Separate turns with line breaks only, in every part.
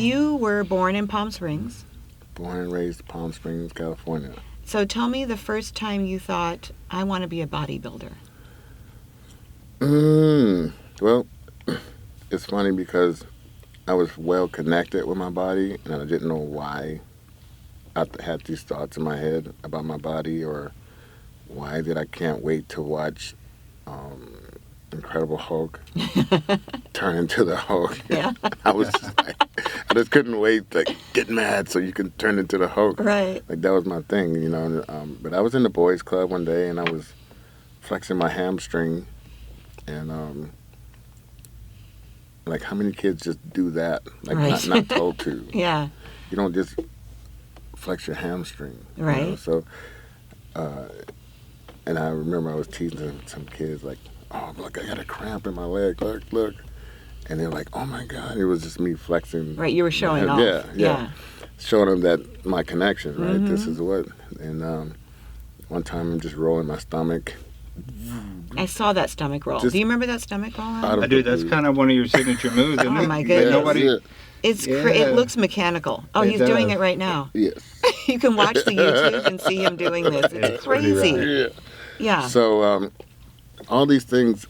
you were born in Palm Springs.
Born and raised in Palm Springs, California.
So tell me the first time you thought, I want to be a bodybuilder.
Well, it's funny because I was well connected with my body, and I didn't know why I had these thoughts in my head about my body, or why that I can't wait to watch Incredible Hulk turn into the Hulk.
Yeah.
I was just like, I just couldn't wait to get mad so you can turn into the Hulk.
Right.
Like, that was my thing, you know. But I was in the boys' club one day, and I was flexing my hamstring, and like, how many kids just do that? Like,
right.
not told to.
Yeah.
You don't just flex your hamstring.
Right.
You know? So, and I remember I was teasing some kids, like, oh, look, I got a cramp in my leg. Look. And they're like, oh, my God. It was just me flexing.
Right, you were showing off.
Yeah. Showing them that my connection, right? Mm-hmm. This is what. And one time I'm just rolling my stomach.
I saw that stomach roll. Do you remember that stomach roll?
I do. That's kind of one of your signature moves, isn't it?
Oh, my goodness.
Nobody...
It looks mechanical. Oh, he's doing it right now.
Yes.
You can watch the YouTube and see him doing this. It's crazy. Yeah.
So all these things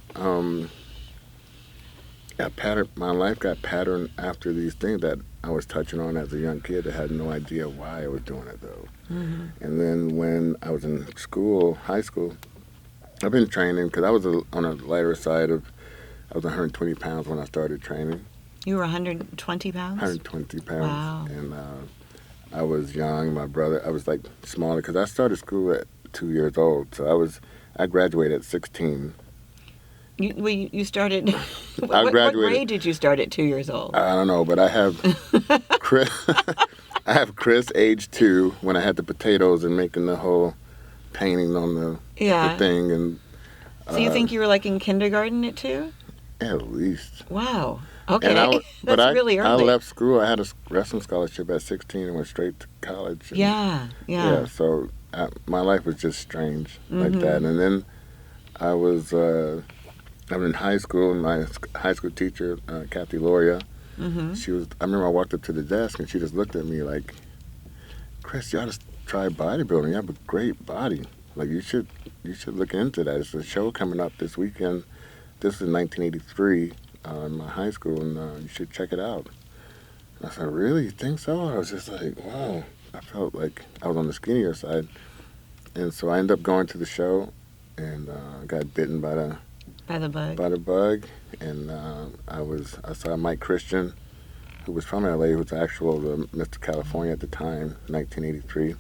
got patterned. My life got patterned after these things that I was touching on as a young kid. I had no idea why I was doing it, though. Mm-hmm. And then when I was in school, high school, I've been training because I was on a lighter side of, I was 120 pounds when I started training.
You were 120 pounds?
120 pounds.
Wow.
And I was young. My brother, I was like smaller because I started school at 2 years old. So I graduated at 16.
You started,
I graduated.
What grade did you start at 2 years old?
I don't know, but I have Chris age 2 when I had the potatoes and making the whole painting on the thing. And
so you think you were like in kindergarten at 2?
At least.
Wow. Okay. That's really early.
I left school. I had a wrestling scholarship at 16 and went straight to college.
Yeah.
So my life was just strange like that. And then I was in high school, and my high school teacher, Kathy Loria, she was. I remember I walked up to the desk, and she just looked at me like, "Chris, you ought to try bodybuilding. You have a great body. Like, you should look into that. It's a show coming up this weekend. This is 1983 in my high school, and you should check it out." And I said, "Really? You think so?" I was just like, wow. I felt like I was on the skinnier side. And so I ended up going to the show, and got bitten by the bug. And I saw Mike Christian, who was from LA, who was actual Mr. California at the time, 1983.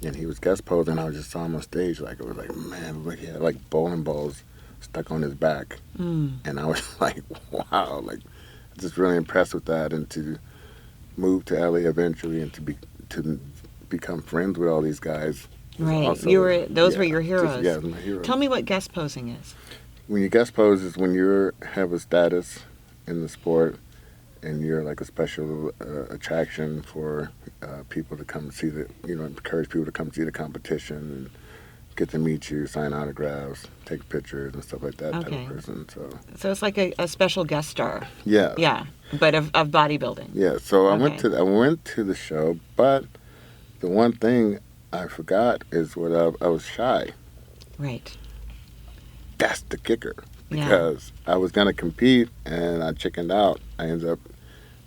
And he was guest posing, and I just saw him on stage. Like, it was like, man, look, he had like bowling balls stuck on his back. And I was like, wow, like, just really impressed with that. And to move to LA eventually, and to become friends with all these guys.
Right.
Also,
those were your heroes.
My heroes.
Tell me what guest posing is.
When you guest pose is when you have a status in the sport, and you're like a special attraction for people to come see encourage people to come see the competition and get to meet you, sign autographs, take pictures and stuff like that type of person. So
it's like a special guest star.
Yeah.
Yeah, but of bodybuilding.
Yeah. So I went to the show, but the one thing I forgot is I was shy.
Right.
That's the kicker. Because I was going to compete, and I chickened out. I ended up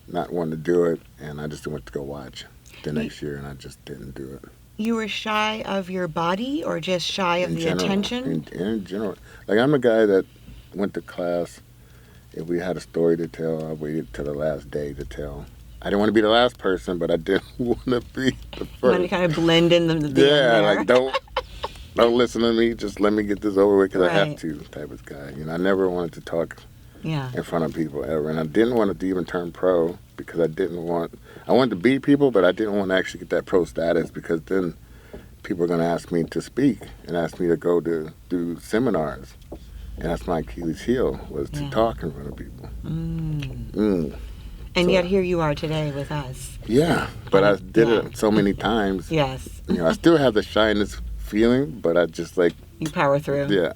not wanting to do it, and I just went to go watch the next year, and I just didn't do it.
You were shy of your body, or just shy of the attention?
In general. Like, I'm a guy that went to class. If we had a story to tell, I waited till the last day to tell. I didn't want to be the last person, but I didn't want to be the first.
You want to kind of blend in the
like, don't listen to me. Just let me get this over with because I have to type of guy. I never wanted to talk in front of people ever. And I didn't want to even turn pro because I wanted to beat people, but I didn't want to actually get that pro status because then people are going to ask me to speak and ask me to go to do seminars. And that's my Achilles heel, was to talk in front of people.
And yet here you are today with us.
Yeah, but I did it so many times.
Yes.
I still have the shyness feeling, but I just like...
You power through.
Yeah.